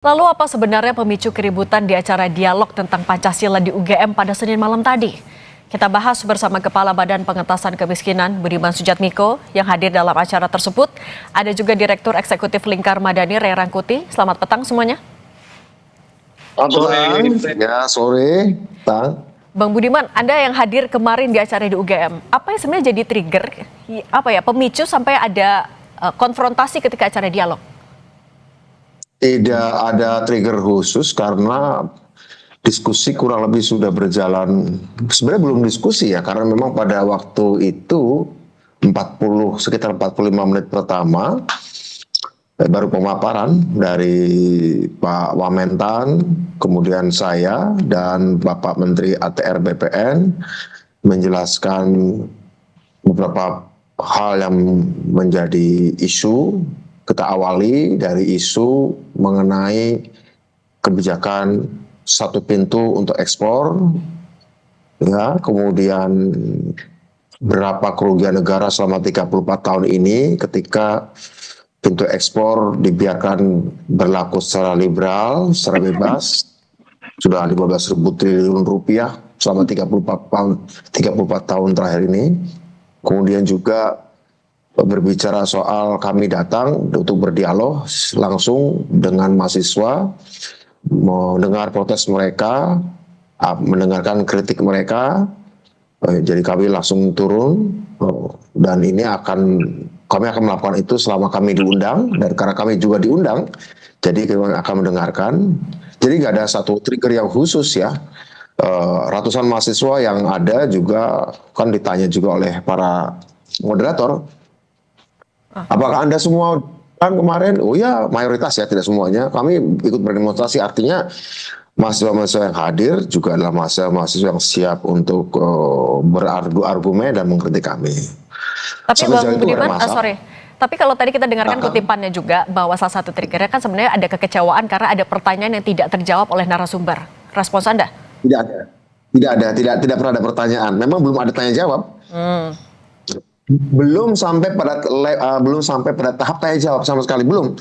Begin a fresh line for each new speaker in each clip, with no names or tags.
Lalu apa sebenarnya pemicu keributan di acara dialog tentang Pancasila di UGM pada Senin malam tadi? Kita bahas bersama Kepala Badan Pengentasan Kemiskinan Budiman Sujatmiko yang hadir dalam acara tersebut. Ada juga Direktur Eksekutif Lingkar Madani Ray Rangkuti. Selamat petang semuanya.
Sore.
Bang Budiman, Anda yang hadir kemarin di acara di UGM, apa yang sebenarnya jadi trigger, pemicu sampai ada konfrontasi ketika acara dialog?
Tidak ada trigger khusus karena diskusi kurang lebih sudah berjalan. Sebenarnya belum diskusi ya, karena memang pada waktu itu sekitar 45 menit pertama baru pemaparan dari Pak Wamentan, kemudian saya dan Bapak Menteri ATR BPN menjelaskan beberapa hal yang menjadi isu. Kita awali dari isu mengenai kebijakan satu pintu untuk ekspor, ya, kemudian berapa kerugian negara selama 34 tahun ini ketika pintu ekspor dibiarkan berlaku secara liberal, secara bebas, sudah 15.000 triliun rupiah selama 34 tahun terakhir ini. Kemudian juga berbicara soal kami datang untuk berdialog langsung dengan mahasiswa, mendengar protes mereka, mendengarkan kritik mereka. Jadi kami langsung turun dan kami akan melakukan itu selama kami diundang, dan karena kami juga diundang, jadi kami akan mendengarkan. Jadi nggak ada satu trigger yang khusus ya. Ratusan mahasiswa yang ada juga kan ditanya juga oleh para moderator. Apakah Anda semua kan kemarin? Oh ya, mayoritas ya, tidak semuanya. Kami ikut berdemonstrasi, artinya mahasiswa-mahasiswa yang hadir juga adalah mahasiswa yang siap untuk berargu argumen dan mengkritik kami.
Tapi Bang Budiman, tapi kalau tadi kita dengarkan kutipannya juga bahwa salah satu triggernya kan sebenarnya ada kekecewaan karena ada pertanyaan yang tidak terjawab oleh narasumber. Respons Anda?
Tidak pernah ada pertanyaan. Memang belum ada tanya jawab. Belum sampai pada tahap tanya jawab sama sekali, belum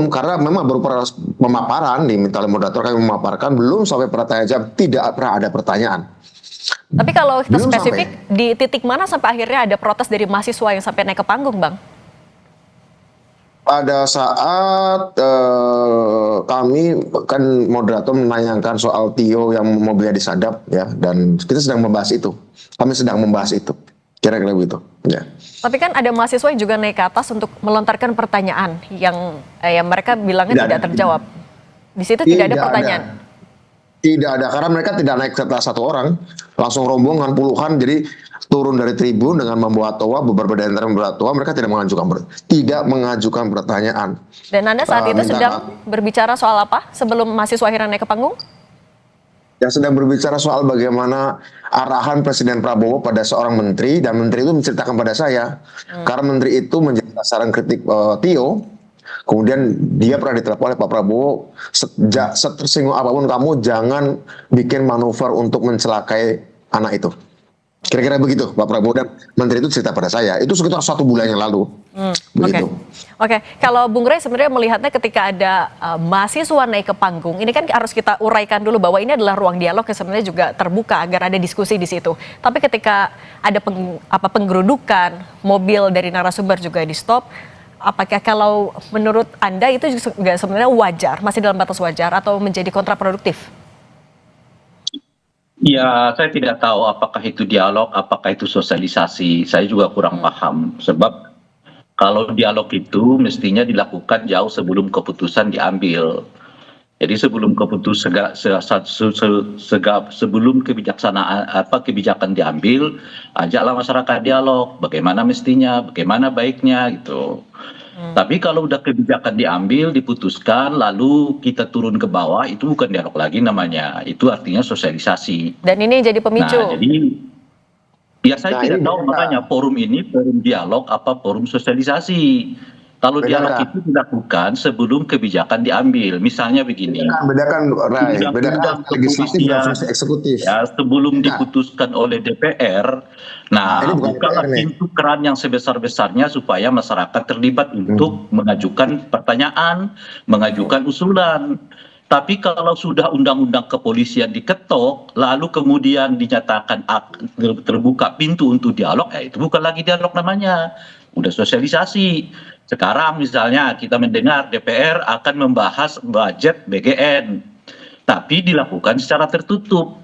karena memang baru pemaparan, diminta oleh moderator kami memaparkan, belum sampai pada tanya jawab, tidak pernah ada pertanyaan.
Tapi kalau kita spesifik di titik mana sampai akhirnya ada protes dari mahasiswa yang sampai naik ke panggung, Bang?
Pada saat kami kan moderator menanyakan soal Tio yang mobilnya disadap ya, dan kita sedang membahas itu. Kami sedang membahas itu. Kira-kira begitu. Ya.
Tapi kan ada mahasiswa yang juga naik ke atas untuk melontarkan pertanyaan yang mereka bilangnya tidak terjawab. Di situ tidak ada pertanyaan.
Tidak ada, karena mereka tidak naik setelah satu orang, langsung rombongan puluhan, jadi turun dari tribun dengan membawa toa, beberapa dari antara membawa toa, mereka tidak mengajukan pertanyaan.
Dan Anda saat itu sedang berbicara soal apa sebelum mahasiswa akhirnya naik ke panggung?
Ya, sedang berbicara soal bagaimana arahan Presiden Prabowo pada seorang menteri, dan menteri itu menceritakan pada saya, karena menteri itu menjadi sasaran kritik Tio. Kemudian dia pernah ditelepon oleh Pak Prabowo, setersinggung apapun kamu jangan bikin manuver untuk mencelakai anak itu. Kira-kira begitu Pak Prabowo, dan menteri itu cerita pada saya. Itu sekitar 1 bulan yang lalu. Begitu.
Oke. Kalau Bung Ray sebenarnya melihatnya ketika ada mahasiswa naik ke panggung, ini kan harus kita uraikan dulu bahwa ini adalah ruang dialog yang sebenarnya juga terbuka agar ada diskusi di situ. Tapi ketika ada penggerudukan, mobil dari narasumber juga di stop, apakah kalau menurut Anda itu juga sebenarnya wajar, masih dalam batas wajar atau menjadi kontraproduktif?
Ya, saya tidak tahu apakah itu dialog, apakah itu sosialisasi. Saya juga kurang paham. Sebab kalau dialog itu mestinya dilakukan jauh sebelum keputusan diambil. Jadi sebelum sebelum kebijakan diambil, ajaklah masyarakat dialog. Bagaimana mestinya, bagaimana baiknya gitu. Tapi kalau udah kebijakan diambil, diputuskan, lalu kita turun ke bawah, itu bukan dialog lagi namanya. Itu artinya sosialisasi.
Dan ini jadi pemicu.
Nah, jadi ya saya tidak tahu makanya forum ini forum dialog apa forum sosialisasi. Kalau dialog
Bedakan.
itu dilakukan sebelum kebijakan diambil. Misalnya begini,
Bedakan, Rai. Bedakan
undang-undang
antara legislatif dan
kepolisian
fungsi eksekutif.
ya sebelum
Nah,
diputuskan oleh DPR,
ini
nah
bukan
bukalah
DPR nih.
pintu keran yang sebesar-besarnya supaya masyarakat terlibat untuk mengajukan pertanyaan, mengajukan usulan. Tapi kalau sudah undang-undang kepolisian diketok, lalu kemudian dinyatakan terbuka pintu untuk dialog, ya itu bukan lagi dialog namanya, udah sosialisasi. Sekarang misalnya kita mendengar DPR akan membahas budget BGN, tapi dilakukan secara tertutup.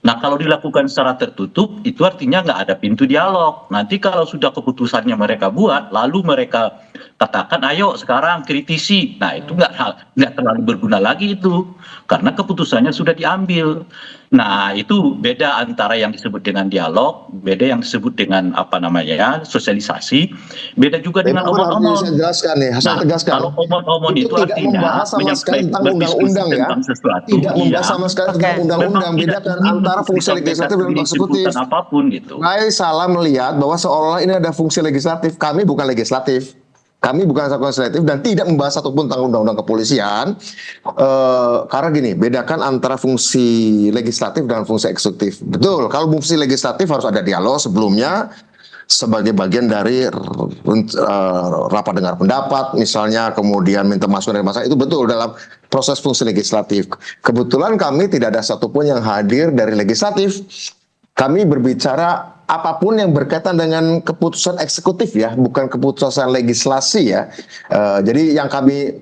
Nah kalau dilakukan secara tertutup itu artinya nggak ada pintu dialog. Nanti kalau sudah keputusannya mereka buat, lalu mereka katakan ayo sekarang kritisi. Nah itu nggak terlalu berguna lagi itu, karena keputusannya sudah diambil. Nah itu beda antara yang disebut dengan dialog, beda yang disebut dengan apa namanya sosialisasi, beda juga dengan
Memang harus
omong-omong.
saya jelaskan nih, saya
Nah,
tegaskan.
kalau omong-omong itu
tidak
artinya
membahas sama sekali tentang undang-undang ya.
tentang sesuatu,
Tidak membahas
iya.
sama sekali
Oke.
tentang undang-undang.
Memang tidak
Bedakan
ingin
antara
untuk
fungsi
disampaikan
legislatif dan eksekutif.
disebutkan apapun gitu.
Rai salah melihat bahwa seolah-olah ini ada fungsi legislatif. Kami bukan legislatif. Kami bukan legislatif dan tidak membahas satupun tentang undang-undang kepolisian. Karena gini, bedakan antara fungsi legislatif dan fungsi eksekutif. Betul, kalau fungsi legislatif harus ada dialog sebelumnya sebagai bagian dari rapat dengar pendapat, misalnya kemudian minta masukan dari masyarakat, itu betul dalam proses fungsi legislatif. Kebetulan kami tidak ada satupun yang hadir dari legislatif. Kami berbicara apapun yang berkaitan dengan keputusan eksekutif ya, bukan keputusan legislasi ya. Jadi yang kami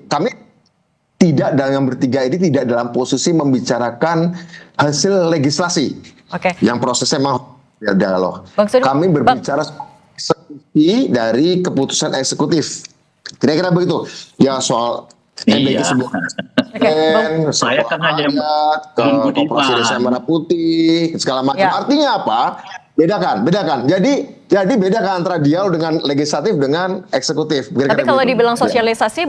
tidak dalam bertiga ini tidak dalam posisi membicarakan hasil legislasi.
Oke.
Yang prosesnya mau ya dialog.
Bang Sudi,
Kami berbicara eksekusi dari keputusan eksekutif. Kira-kira begitu. Ya soal MBG
Iya.
sebuah
Saya kan hanya
ke
Bung Budiman.
Koperasi Desa Merah Putih segala macam.
Ya.
Artinya apa? Bedakan. Jadi bedakan antara dialog dengan legislatif dengan eksekutif. Kira-kira
Tapi kalau
begitu.
dibilang
Ya.
sosialisasi